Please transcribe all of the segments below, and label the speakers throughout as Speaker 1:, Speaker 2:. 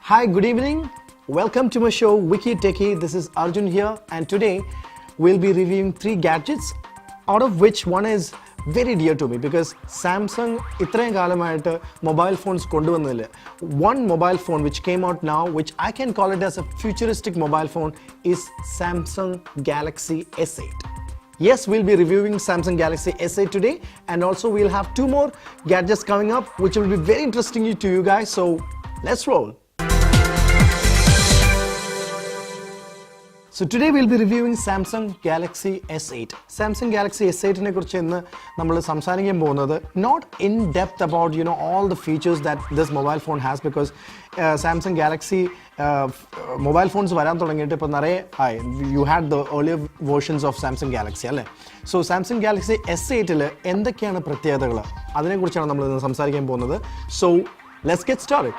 Speaker 1: Hi, good evening. Welcome to my show Wiki Techie. This is Arjun here, and today we'll be reviewing 3 gadgets, out of which one is very dear to me because Samsung itrayum kalamayittu mobile phones konduvanilla. One mobile phone which came out now, which I can call it as a futuristic mobile phone, is Samsung Galaxy S8. Yes, we'll be reviewing Samsung Galaxy S8 today, and also we'll have 2 more gadgets coming up which will be very interesting to you guys, so let's roll. So today we'll be reviewing Samsung Galaxy S8. Samsung Galaxy S8 ne kurichu innu nammal samsarikkan povunathu not in depth about all the features that this mobile phone has, because Samsung Galaxy mobile phones varan thodangiyittu ipo nare you had the earlier versions of Samsung Galaxy alle. So Samsung Galaxy S8 il endokkiyana pratyekadakal adine kurichana nammal innu samsarikkan povunathu. So let's get started.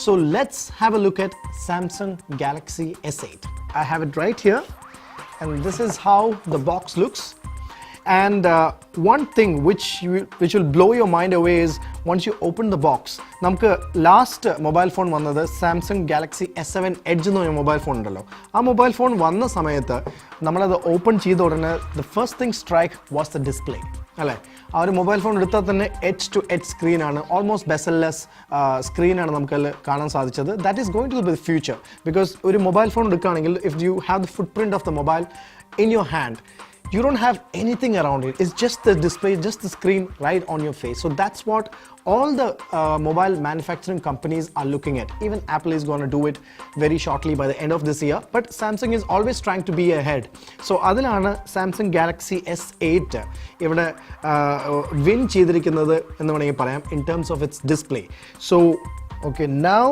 Speaker 1: So let's have a look at Samsung Galaxy S8. I have it right here, and this is how the box looks. And one thing which will blow your mind away is once you open the box. Namukku last mobile phone vannathu Samsung Galaxy S7 Edge ennu mobile phone undallo. Aa mobile phone vanna samayathu nammal adu open cheyda udane the first thing strike was the display. അല്ലേ, ആ ഒരു mobile phone എടുത്താൽ തന്നെ edge to edge സ്ക്രീനാണ്, almost bezelless സ്ക്രീനാണ് നമുക്കതിൽ കാണാൻ സാധിച്ചത്. That is going to be the future, because ഒരു മൊബൈൽ ഫോൺ എടുക്കുകയാണെങ്കിൽ if you have the footprint of the mobile in your hand, you don't have anything around it. It's just the display, just the screen right on your face. So that's what all the mobile manufacturing companies are looking at. Even Apple is going to do it very shortly by the end of this year, but Samsung is always trying to be ahead. So adilana Samsung Galaxy S8 ivide win cheydirikkunnathu ennu venenge parayam in terms of its display. So okay, now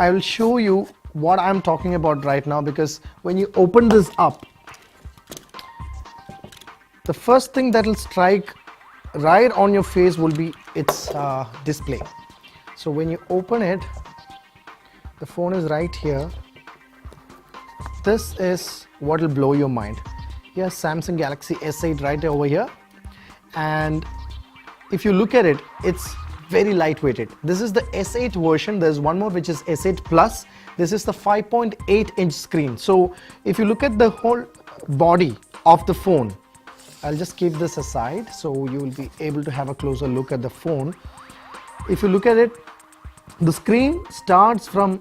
Speaker 1: I will show you what I'm talking about right now, because when you open this up, the first thing that will strike right on your face will be its display. So when you open it, the phone is right here. This is what will blow your mind. Here's Samsung Galaxy S8 right over here, and if you look at it, it's very lightweighted. This is the S8 version. There's one more which is S8 Plus. This is the 5.8 inch screen. So if you look at the whole body of the phone, I'll just keep this aside so you will be able to have a closer look at the phone. If you look at it, the screen starts from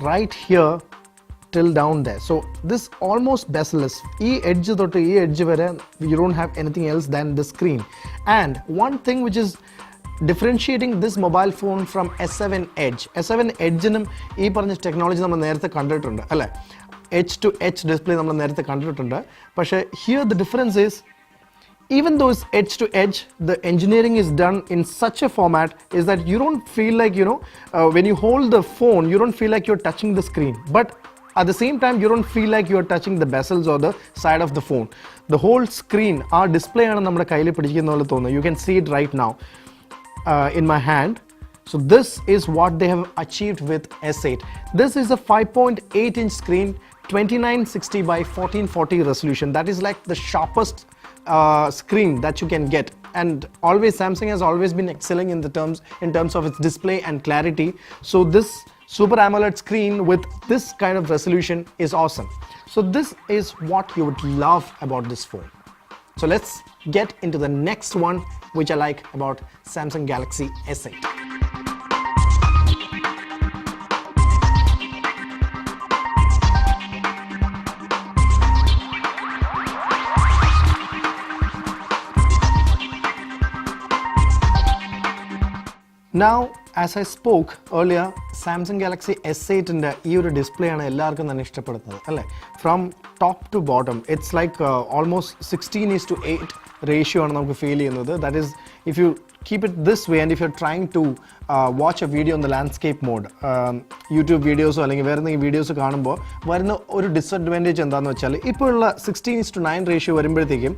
Speaker 1: right here till down there. So this almost bezel-less. Edge to edge vare you don't have anything else than the screen. And one thing which is differentiating this mobile phone from S7 Edge. S7 Edge നും ഈ പറഞ്ഞ technology നമ്മൾ നേരത്തെ കണ്ടിട്ടുണ്ട് അല്ലേ, edge to edge display നമ്മൾ നേരത്തെ കണ്ടിട്ടുണ്ട്. പക്ഷേ here the difference is, even though it's edge to edge, the engineering is done in such a format is that you don't feel like when you hold the phone you don't feel like you're touching the screen, but at the same time you don't feel like you're touching the bezels or the side of the phone. The whole screen, our display ആണ് നമ്മുടെ കയ്യിൽ പിടിക്കുന്ന പോലെ തോന്നുന്നു. You can see it right now in my hand. So this is what they have achieved with S8. This is a 5.8 inch screen, 2960 by 1440 resolution. That is like the sharpest screen that you can get, and always Samsung has always been excelling in terms of its display and clarity. So this Super AMOLED screen with this kind of resolution is awesome. So this is what you would love about this phone. So let's get into the next one which I like about Samsung Galaxy S8. Now, as I spoke earlier, Samsung Galaxy S8 ന്റെ ഈ ഒരു display ആണ് എല്ലാവർക്കും തന്നെ ഇഷ്ടപ്പെടുന്നത് അല്ലേ. From top to bottom it's like almost 16:8 ratio ആണ് നമുക്ക് ഫീൽ ചെയ്യുന്നത്. That is if you keep it this way, and if you're trying to watch a video in the landscape mode, YouTube videos അല്ലെങ്കിൽ വേറെ എന്തെങ്കിലും videos കാണുമ്പോൾ വരുന്ന ഒരു disadvantage എന്താണെന്ന് വെച്ചാൽ ഇപ്പോൾ ഉള്ള 16:9 റേഷ്യോ വരുമ്പോഴത്തേക്കും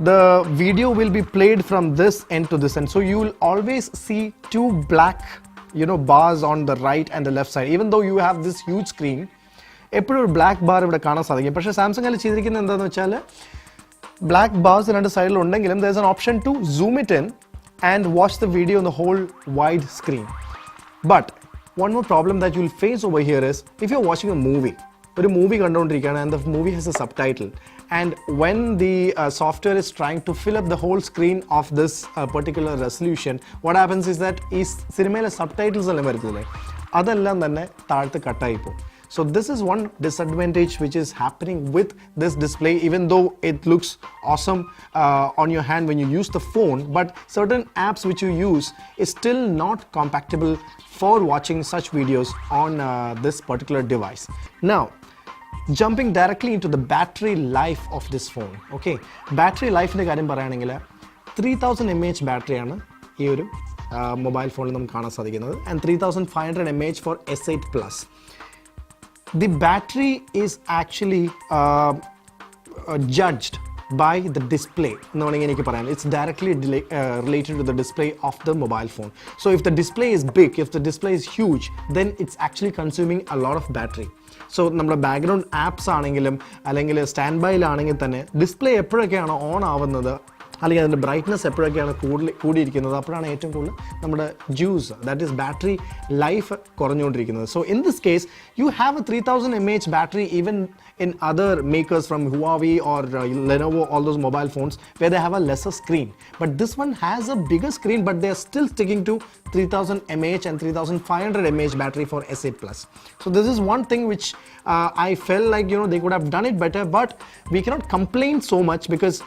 Speaker 1: the video will be played from this end to this end, so you will always see 2 black bars on the right and the left side. Even though you have this huge screen, എപ്പോഴും ഒരു black bar ഇവിടെ കാണാൻ സാധിക്കും. പക്ഷേ സാംസങ്ങിൽ ചെയ്തിരിക്കുന്നത് എന്താണെന്ന് വെച്ചാൽ black bars രണ്ട് സൈഡിലുണ്ടെങ്കിലും there is an option to zoom it in and watch the video on the whole wide screen. But one more problem that you will face over here is if you're watching a movie, ഒരു movie കണ്ടുകൊണ്ടിരിക്കുകയാണ് and the movie has a subtitle, and when the software is trying to fill up the whole screen of this particular resolution, what happens is that ഈ സിനിമയിലെ subtitles എല്ലാം വരുത്തില്ലേ അതെല്ലാം തന്നെ താഴത്ത് കട്ടായി പോകും. So this is one disadvantage which is happening with this display, even though it looks awesome on your hand when you use the phone, but certain apps which you use is still not compatible for watching such videos on this particular device. Now, jumping directly into the battery life of this phone. Okay, battery life inde karyam parayanengil 3000 mAh battery aanu ee oru mobile phone il namukku കാണാൻ സാധിക്കുന്നത്, and 3500 mAh for S8 Plus. The battery is actually judged by the display. It's directly related to the display of the mobile phone. So if the display is big, if the display is huge, then it's actually consuming a lot of battery. So നമ്മുടെ background apps ആണെങ്കിലും അല്ലെങ്കിൽ stand ബൈയിലാണെങ്കിൽ തന്നെ display എപ്പോഴൊക്കെയാണ് on ആവുന്നത് അല്ലെങ്കിൽ അതിൻ്റെ brightness എപ്പോഴൊക്കെയാണ് കൂടിയിരിക്കുന്നത് അപ്പോഴാണ് ഏറ്റവും കൂടുതൽ നമ്മുടെ juice that is battery life കുറഞ്ഞുകൊണ്ടിരിക്കുന്നത്. So in this case you have a 3000 mAh battery even in other makers from Huawei or Lenovo, all those mobile phones where they have a lesser screen. But this one has a bigger screen, but they are still sticking to 3000 mAh and 3500 mAh battery for S8 Plus. So this is one thing which I felt like they could have done it better, but we cannot complain so much because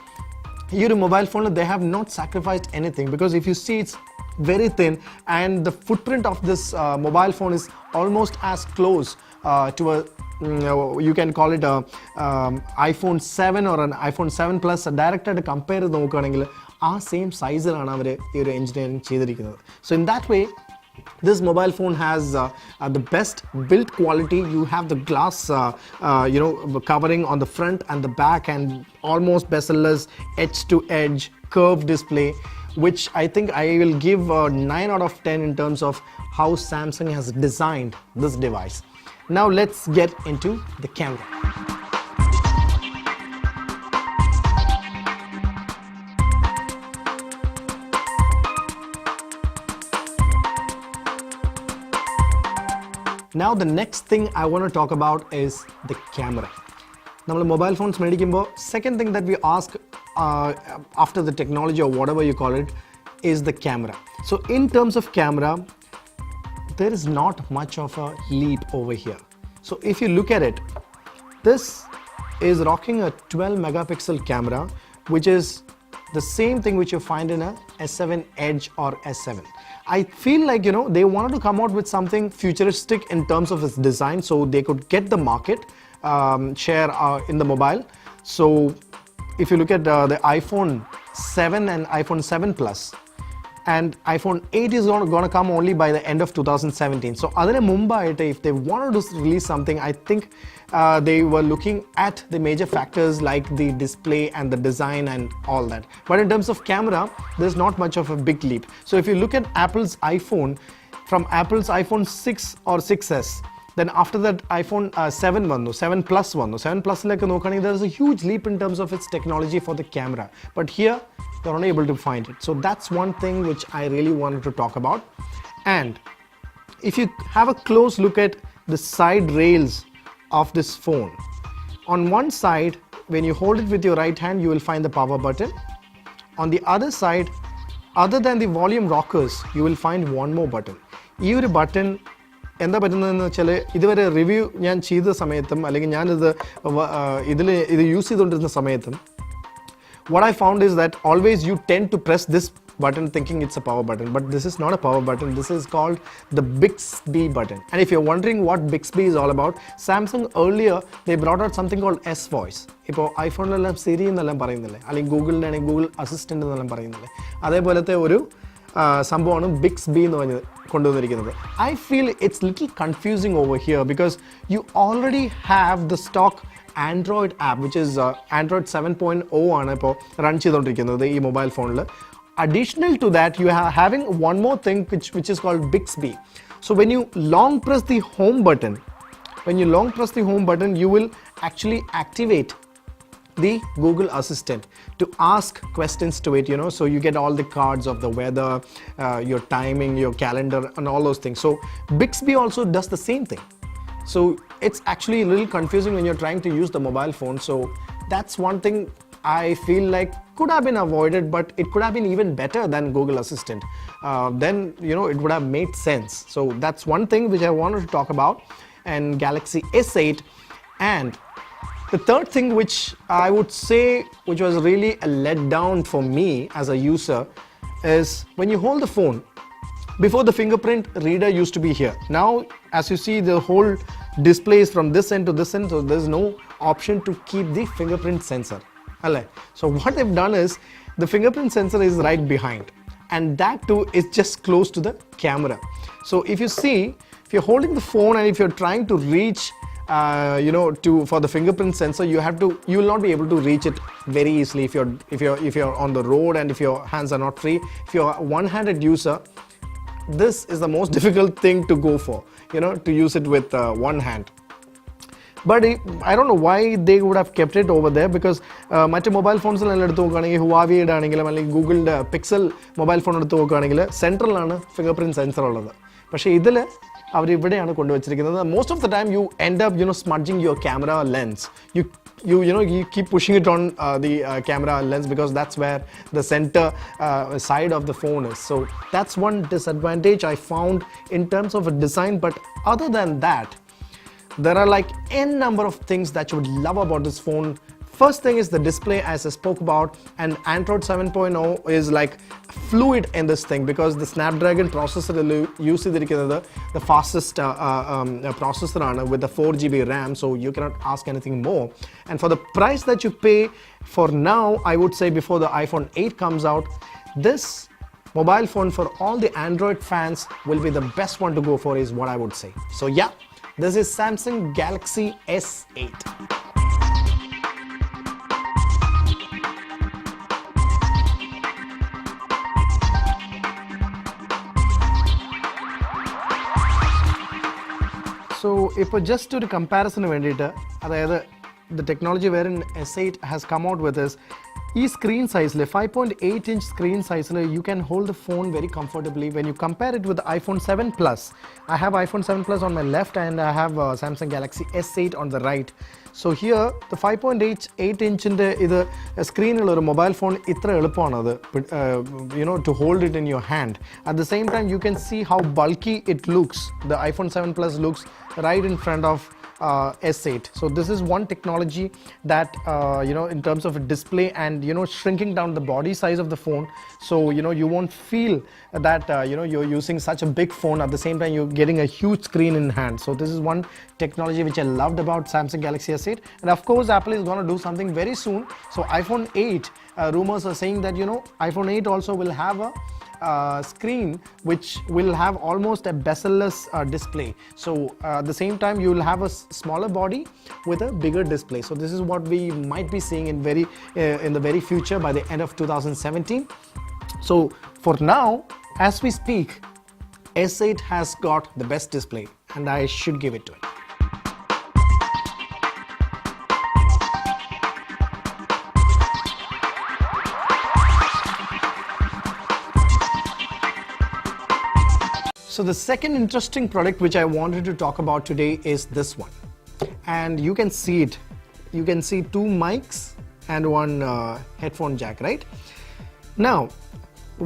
Speaker 1: your mobile phone they have not sacrificed anything, because if you see it's very thin and the footprint of this mobile phone is almost as close to a you can call it a iPhone 7 or an iPhone 7 Plus. Direct ആയിട്ട് compare ചെയ്ത് നോക്കുകയാണെങ്കിൽ ആ same സൈസിലാണ് അവർ ഈ ഒരു engineering ചെയ്തിരിക്കുന്നത്. So in that way this mobile phone has the best build quality. You have the glass covering on the front and the back, and almost bezel-less edge to edge curved display, which I think I will give a 9 out of 10 in terms of how Samsung has designed this device. Now let's get into the camera. Now the next thing I want to talk about is the camera. നമ്മൾ mobile phones മേടിക്കുമ്പോൾ second thing that we ask after the technology or whatever you call it is the camera. So in terms of camera, there is not much of a leap over here. So if you look at it, this is rocking a 12 megapixel camera, which is the same thing which you find in a S7 Edge or S7. I feel like they wanted to come out with something futuristic in terms of its design, so they could get the market share in the mobile. So if you look at the iPhone 7 and iPhone 7 Plus, and iPhone 8 is going to come only by the end of 2017. So adine mumbayite if they wanted to release something, I think they were looking at the major factors like the display and the design and all that. But in terms of camera, there's not much of a big leap. So if you look at Apple's iPhone, from Apple's iPhone 6 or 6s, then after that iPhone 7 vannu, 7 Plus vannu. 7 Plus like nokkani, there is a huge leap in terms of its technology for the camera. But here you're not able to find it. So that's one thing which I really wanted to talk about. And if you have a close look at the side rails of this phone, on one side when you hold it with your right hand you will find the power button. On the other side, other than the volume rockers, you will find one more button. ഈ ഒരു button എന്താ പറ്റുന്നതെന്ന് വെച്ചാൽ ഇതുവരെ review ഞാൻ ചെയ്ത സമയത്തും അല്ലെങ്കിൽ ഞാനിത് ഇത് യൂസ് ചെയ്തുകൊണ്ടിരുന്ന സമയത്തും what I found is that always you tend to press this button thinking it's a power button, but this is not a power button. This is called the Bixby button. And if you're wondering what Bixby is all about, Samsung earlier they brought out something called S Voice. ഇപ്പോൾ ഐഫോണിലെല്ലാം Siri എന്നെല്ലാം പറയുന്നില്ലേ, അല്ലെങ്കിൽ ഗൂഗിളിനാണെങ്കിൽ Google assistant എന്നെല്ലാം പറയുന്നില്ലേ, അതേപോലത്തെ ഒരു സംഭവമാണ് Bixby എന്ന് പറഞ്ഞ് കൊണ്ടുവന്നിരിക്കുന്നത്. I feel it's little confusing over here because you already have the stock Android app, which is Android 7.0 ആണ് ഇപ്പോൾ റൺ ചെയ്തുകൊണ്ടിരിക്കുന്നത് ഈ മൊബൈൽ ഫോണിൽ. Additional to that, you are having one more thing which is called Bixby. So when you long press the home button, when you long press the home button, you will actually activate the Google Assistant to ask questions to it, so you get all the cards of the weather, your timing, your calendar, and all those things. So Bixby also does the same thing. So it's actually a little confusing when you're trying to use the mobile phone. So that's one thing I feel like could have been avoided, but it could have been even better than Google Assistant. Then it would have made sense. So that's one thing which I wanted to talk about, and Galaxy S8. And the third thing which I would say which was really a letdown for me as a user is when you hold the phone. Before, the fingerprint reader used to be here. Now, as you see, the whole display is from this end to this end, so there's no option to keep the fingerprint sensor. So what they've done is the fingerprint sensor is right behind, and that too is just close to the camera. So if you see, if you're holding the phone and if you're trying to reach for the fingerprint sensor, you will not be able to reach it very easily if you're on the road and if your hands are not free. If you're a one-handed user, this is the most difficult thing to go for, to use it with one hand. But I don't know why they would have kept it over there, because മറ്റ് mobile ഫോൺസിലെല്ലാം എടുത്ത് നോക്കുകയാണെങ്കിൽ ഹുവാവിയുടെ ആണെങ്കിലും അല്ലെങ്കിൽ ഗൂഗിളിൻ്റെ pixel mobile phone എടുത്ത് നോക്കുകയാണെങ്കിൽ സെൻട്രലാണ് finger print sensor ഉള്ളത്. പക്ഷേ ഇതിൽ അവർ ഇവിടെയാണ് കൊണ്ടുവച്ചിരിക്കുന്നത്. Most of the time you end up smudging your camera lens. You keep pushing it on the camera lens, because that's where the center side of the phone is. So that's one disadvantage I found in terms of a design. But other than that, there are like n number of things that you would love about this phone. First thing is the display, as I spoke about, and Android 7.0 is like fluid in this thing, because the Snapdragon processor use the fastest processor with the 4GB RAM, so you cannot ask anything more. And for the price that you pay for now, I would say before the iPhone 8 comes out, this mobile phone for all the Android fans will be the best one to go for, is what I would say. So yeah, this is Samsung Galaxy S8. So if just to the comparison vendita, the technology wherein S8 has come out with is screen size, 5.8 inch screen size, you can hold the phone very comfortably. When you compare it with the iPhone 7 Plus, I have iPhone 7 Plus on my left and I have Samsung Galaxy S8 on the right. So here the 5.8 inch in the screen or mobile phone itra eluppanadu to hold it in your hand. At the same time, you can see how bulky it looks. The iPhone 7 Plus looks right in front of S8. So this is one technology that in terms of a display and shrinking down the body size of the phone, so you won't feel that you're using such a big phone. At the same time, you're getting a huge screen in hand. So this is one technology which I loved about Samsung Galaxy S8. And of course, Apple is going to do something very soon. So iPhone 8, rumors are saying that iPhone 8 also will have a screen which will have almost a bezel-less display. So at the same time, you will have a smaller body with a bigger display. So this is what we might be seeing in the very future by the end of 2017. So for now, as we speak, S8 has got the best display, and I should give it to it. So the second interesting product which I wanted to talk about today is this one, and you can see it. You can see two mics and one headphone jack, right? Now,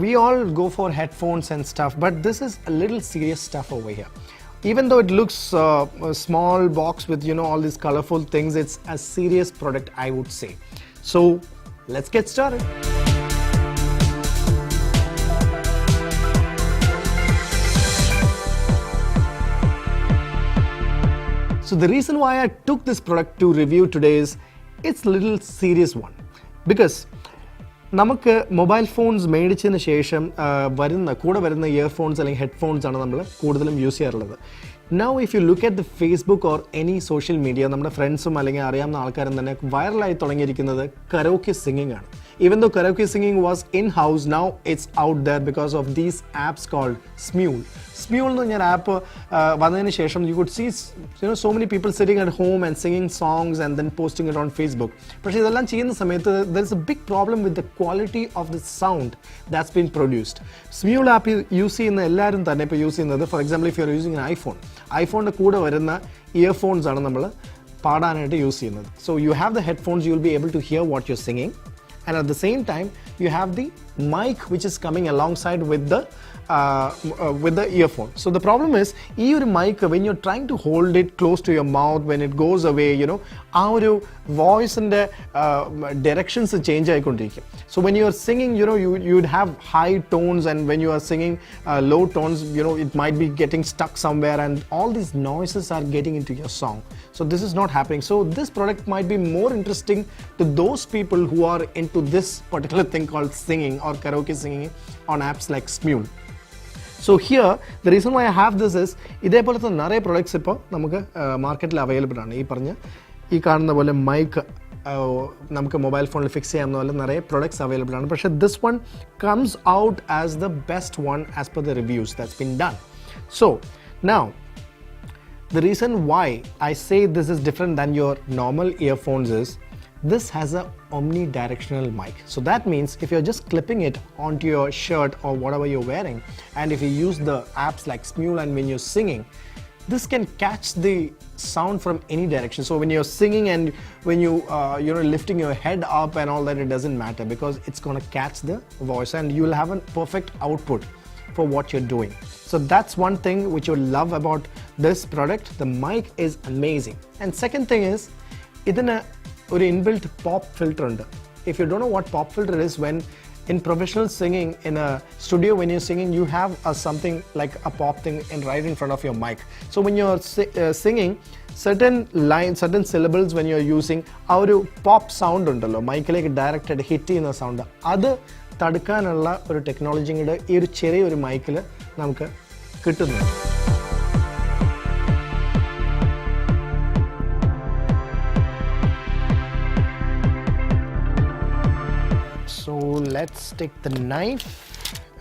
Speaker 1: we all go for headphones and stuff, but this is a little serious stuff over here. Even though it looks a small box with all these colorful things, it's a serious product, I would say. So let's get started. So the reason why I took this product to review today is it's a little serious one, because നമുക്ക് mobile phones മേടിച്ചതിന് ശേഷം കൂടെ വരുന്ന earphones അല്ലെങ്കിൽ headphones ആണ് നമ്മൾ കൂടുതലും use ചെയ്യാറുള്ളത്. Now if you look at the Facebook or any social media, നമ്മുടെ ഫ്രണ്ട്സും അല്ലെങ്കിൽ അറിയാവുന്ന ആൾക്കാരും തന്നെ വൈറലായി തുടങ്ങിയിരിക്കുന്നത് കരോക്കെ സിംഗിങ് ആണ്. Even though karaoke singing was in-house, now it's out there because of these apps called Smule. Smule is an app, you could see so many people sitting at home and singing songs and then posting it on Facebook. But there's a big problem with the quality of the sound that's been produced. Smule app you see in the for example, if you're using an iPhone, earphones so you have the headphones, you'll be able to hear what you're singing, and at the same time you have the mic which is coming alongside with the earphone. So the problem is, this mic, when you're trying to hold it close to your mouth, when it goes away, our voice and directions change. So when you're singing, you'd have high tones, and when you are singing low tones, it might be getting stuck somewhere, and all these noises are getting into your song. So this is not happening. So this product might be more interesting to those people who are into this particular thing called singing or karaoke singing on apps like Smule. So here, the reason why I have this is, idhe polathe nare products ipo namukku market la available aanu. Ee kaanunna pole mic namukku mobile phone il fix cheyyamna pole nare products available aanu. But this one comes out as the best one as per the reviews that's been done. So now, the reason why I say this is different than your normal earphones is, this has a omnidirectional mic. So that means if you're just clipping it onto your shirt or whatever you're wearing, and if you use the apps like Smule, and when you're singing, this can catch the sound from any direction. So when you're singing and when you're lifting your head up and all that, it doesn't matter, because it's going to catch the voice and you'll have a perfect output for what you're doing. So that's one thing which you'll love about this product. The mic is amazing. And second thing is, idana an inbuilt pop filter under. If you don't know what pop filter is, when in professional singing in a studio, when you're singing, you have something like a pop thing right in front of your mic. So when you're singing, certain lines, certain syllables, when you're using our pop sound undallo, mic like directed hit in the sound, adu tadukkanulla oru technology inde ee oru cheriya oru mic il namukku kittunnu. So let's take the knife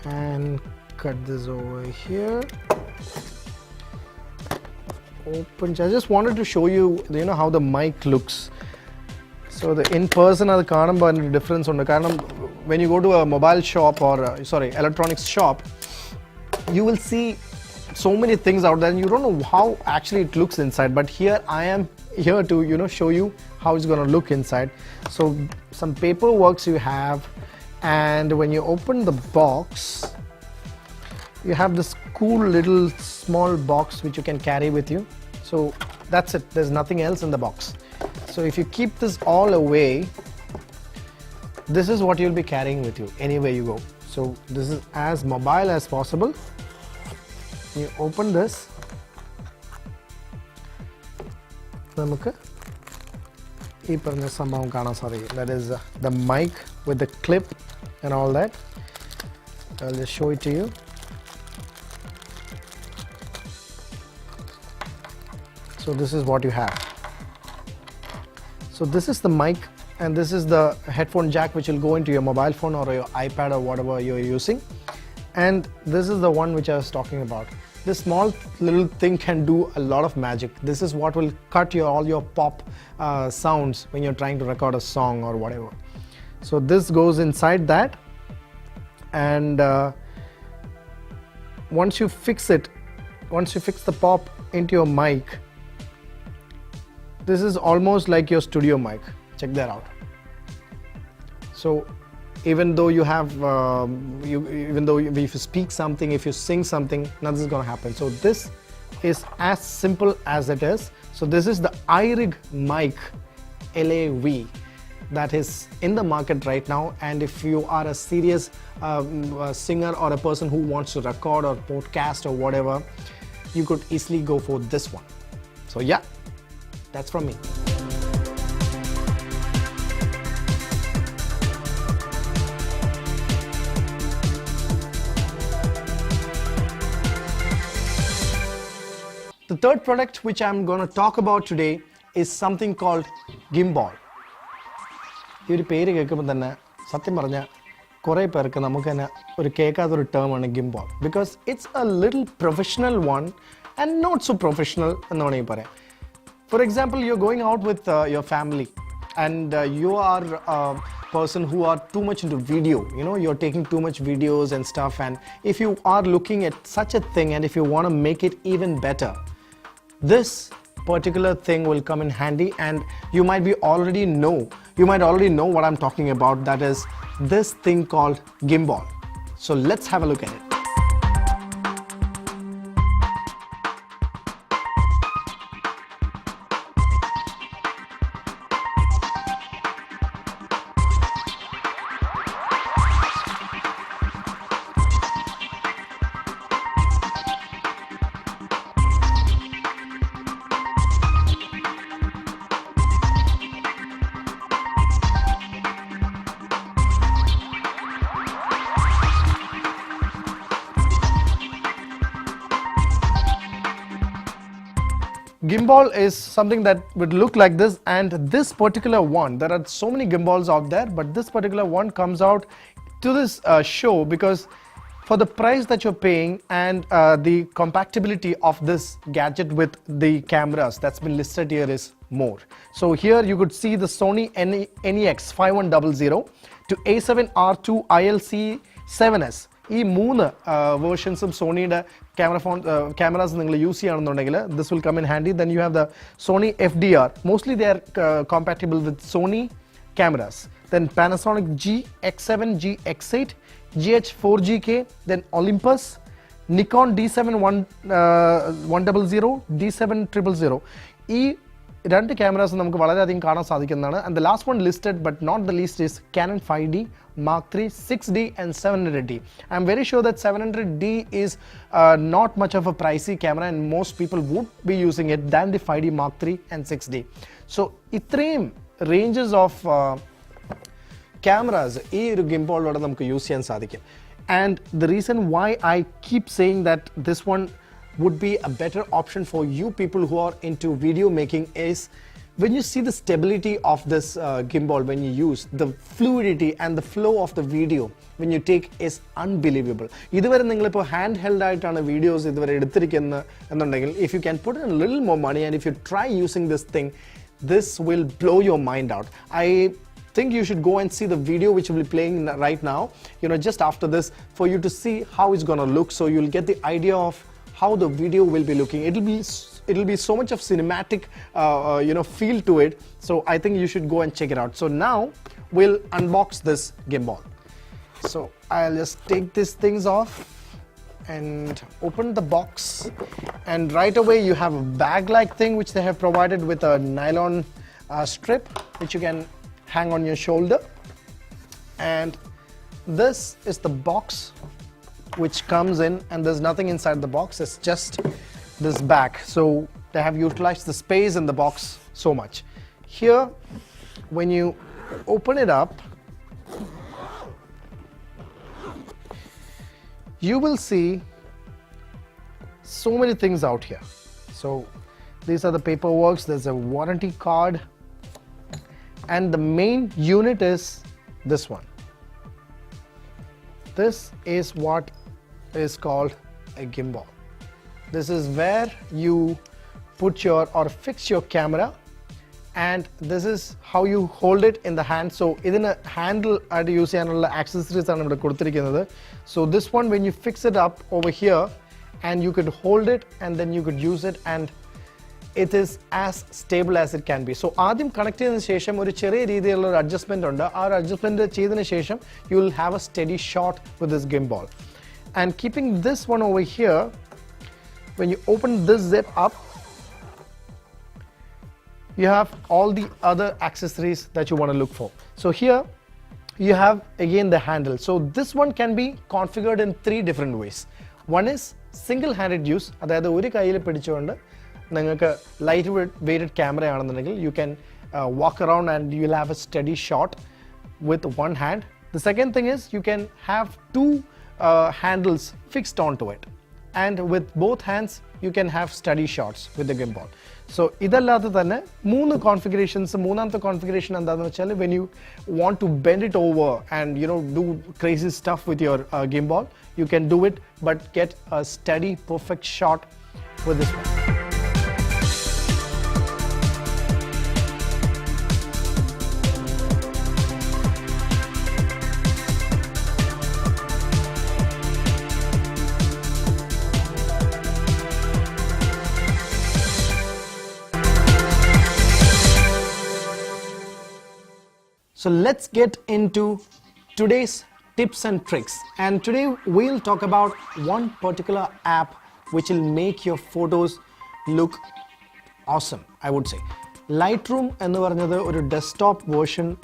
Speaker 1: and cut this over here. Open. I just wanted to show you, how the mic looks. So the in person are the difference on the when you go to a mobile shop or electronics shop, you will see so many things out there and you don't know how actually it looks inside. But here I am here to show you how it's going to look inside. So some paperworks you have, and when you open the box, you have this cool little small box which you can carry with you. So that's it, there's nothing else in the box. So if you keep this all away, this is what you'll be carrying with you anywhere you go. So this is as mobile as possible. You open this, that is the mic with the clip and all that. I'll just show it to you. So this is what you have. So this is the mic, and this is the headphone jack which will go into your mobile phone or your iPad or whatever you're using. And this is the one which I was talking about. This small little thing can do a lot of magic. This is what will cut all your pop sounds when you're trying to record a song or whatever. So this goes inside that, and once you fix the pop into your mic, this is almost like your studio mic. Check that out. So even though you have, if you speak something, if you sing something, nothing is going to happen. So this is as simple as it is. So this is the iRig mic LAV that is in the market right now. And if you are a serious singer or a person who wants to record or podcast or whatever, you could easily go for this one. So yeah, that's from me. The third product which I'm going to talk about today is something called Gimbal. ഈ ഒരു പേര് കേൾക്കുമ്പോൾ തന്നെ സത്യം പറഞ്ഞാൽ കുറേ പേർക്ക് നമുക്ക് തന്നെ ഒരു കേൾക്കാത്തൊരു ടേമാണ് gimbal because it's a little professional one and not so professional എന്ന് വേണമെങ്കിൽ പറയാം. For example, you're going out with your family and you are a person who are too much into video, you know, you're taking too much videos and stuff, and if you are looking at such a thing and if you want to make it even better, this particular thing will come in handy, and you might already know what I'm talking about. That is this thing called gimbal. So let's have a look at it. Gimbal is something that would look like this, and this particular one, there are so many gimbals out there, but this particular one comes out to this show because for the price that you're paying and the compatibility of this gadget with the cameras that's been listed here is more. So here you could see the Sony NEX 5100 to A7R2 ILC7S. ഈ മൂന്ന് വേർഷൻസും സോണിയുടെ cameras നിങ്ങൾ use ചെയ്യുകയാണെന്നുണ്ടെങ്കിൽ this will come in handy. Then you have the Sony FDR. Mostly they are compatible with Sony cameras. Then Panasonic GX7, GX8, GH4GK, then Olympus, Nikon D7-100, D7-000. ഈ രണ്ട് cameras നമുക്ക് വളരെയധികം കാണാൻ സാധിക്കുന്നതാണ്. And the last one listed but not the least is Canon 5D Mark III, 6D and 700D. I'm very sure that 700D is not much of a pricey camera and most people would be using it than the 5D Mark III and 6D. So ഇത്രയും ranges of cameras ഈ ഒരു ഗിംബോളിലൂടെ നമുക്ക് use ചെയ്യാൻ സാധിക്കും. And the reason why I keep saying that this one would be a better option for you people who are into video making is when you see the stability of this gimbal, when you use the fluidity and the flow of the video when you take is unbelievable. ഇതുവരെ നിങ്ങളിപ്പോൾ hand held ആയിട്ടാണ് videos ഇതുവരെ എടുത്തിരിക്കുന്നത് എന്നുണ്ടെങ്കിൽ if you can put in a little more money and if you try using this thing, this will blow your mind out. I think you should go and see the video which will be playing right now, you know, just after this, for you to see how it's going to look, so you'll get the idea of how the video will be looking. It'll be so much of cinematic you know, feel to it. So I think you should go and check it out. So now we'll unbox this gimbal. So I'll just take these things off and open the box, and right away you have a bag like thing which they have provided with a nylon strip which you can hang on your shoulder, and this is the box which comes in, and there's nothing inside the box. It's just this bag. So they have utilized the space in the box so much. Here when you open it up, you will see so many things out here. So these are the paperwork, there's a warranty card, and the main unit is this one. This is what is called a gimbal. This is where you put your or fix your camera, and this is how you hold it in the hand. So idina handle aayittu use cheyanulla accessories aanu ivide koduttirikkunnathu. So this one, when you fix it up over here, and you could hold it and then you could use it, and it is as stable as it can be. So ആദ്യം connect ചെയ്തതിനു ശേഷം ഒരു ചെറിയ രീതിയിലുള്ള ഒരു adjustment ഉണ്ട്. ആ ഒരു അഡ്ജസ്റ്റ്മെന്റ് ചെയ്തതിനു ശേഷം you will have a steady shot with this gimbal. And keeping this one over here, when you open this zip up, you have all the other accessories that you want to look for. So here you have again the handle. So this one can be configured in 3 different ways. One is single handed use, അതായത് ഒരു കയ്യിൽ പിടിച്ചുകൊണ്ട് നിങ്ങൾക്ക് light weighted camera ആണെന്നുണ്ടെങ്കിൽ you can walk around and you'll have a steady shot with one hand. The second thing is you can have 2 handles fixed onto it. and with both hands you can have steady shots with the gimbal. So idallatha thanne moonu configurations, moonamthe configuration endanu vechal when you want to bend it over and do crazy stuff with your gimbal, you can do it, but get a steady perfect shot with this one. So let's get into today's tips and tricks, and today we'll talk about one particular app which will make your photos look awesome, I would say. Lightroom ennu paranjathu oru desktop version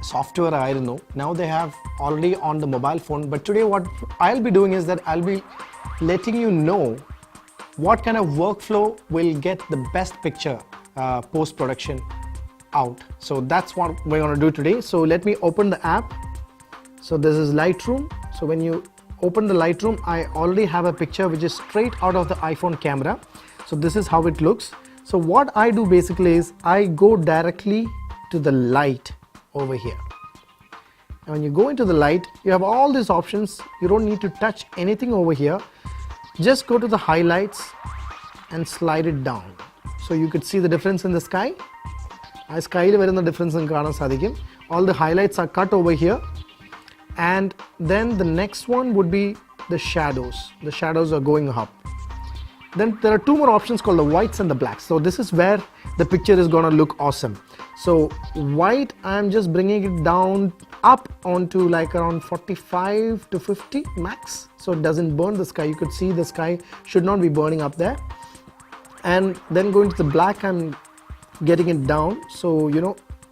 Speaker 1: software aayirunnu. Now they have already on the mobile phone, but today what I'll be doing is that I'll be letting you know what kind of workflow will get the best picture post production out. So that's what we're going to do today. So let me open the app. So this is Lightroom. So when you open the Lightroom, I already have a picture which is straight out of the iPhone camera. So this is how it looks. So what I do basically is I go directly to the light over here. And when you go into the light, you have all these options. You don't need to touch anything over here. Just go to the highlights and slide it down. So you could see the difference in the sky. Sky the difference in all the highlights are cut over here, and then the next one would be the shadows. The shadows are going up. Then there are two more options called the whites and the blacks. So this is where the picture is going to look awesome. So white, I'm just bringing it down up onto like around 45 to 50 max, so it doesn't burn the sky. You could see the sky should not be burning up there. And then going to the black, I'm getting it down, so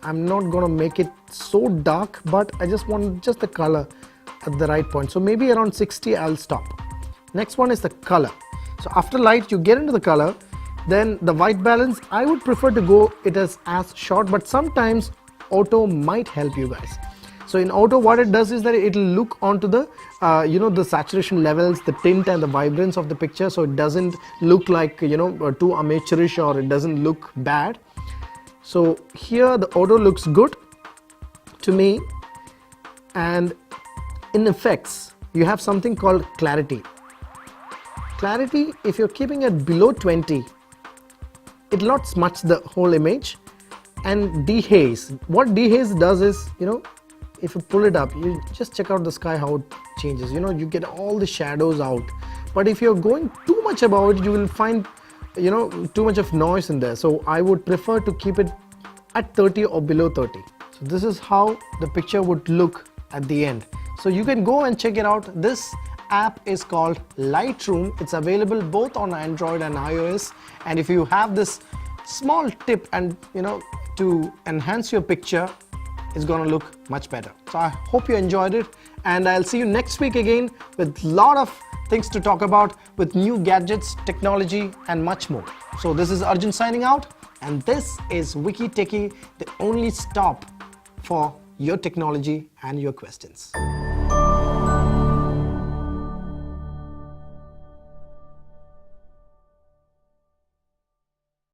Speaker 1: I'm not gonna make it so dark, but I just want just the color at the right point. So maybe around 60 I'll stop. Next one is the color. So after light you get into the color. Then the white balance, I would prefer to go it as short, but sometimes auto might help you guys. So in auto, what it does is that it will look onto the the saturation levels, the tint and the vibrance of the picture, so it doesn't look like too amateurish, or it doesn't look bad. So here the auto looks good to me. And in effects, you have something called clarity. Clarity, if you're keeping it below 20, it will not smudge the whole image. And dehaze, what dehaze does is, if you pull it up, you just check out the sky, how it changes. You get all the shadows out. But if you're going too much above it, you will find too much of noise in there. So I would prefer to keep it at 30 or below 30. So this is how the picture would look at the end. So you can go and check it out. This app is called Lightroom. It's available both on Android and iOS. And if you have this small tip and to enhance your picture, it's gonna look much better. So I hope you enjoyed it, and I'll see you next week again with a lot of things to talk about, with new gadgets, technology, and much more. So this is Arjun signing out, and this is Wiki Techie, the only stop for your technology and your questions.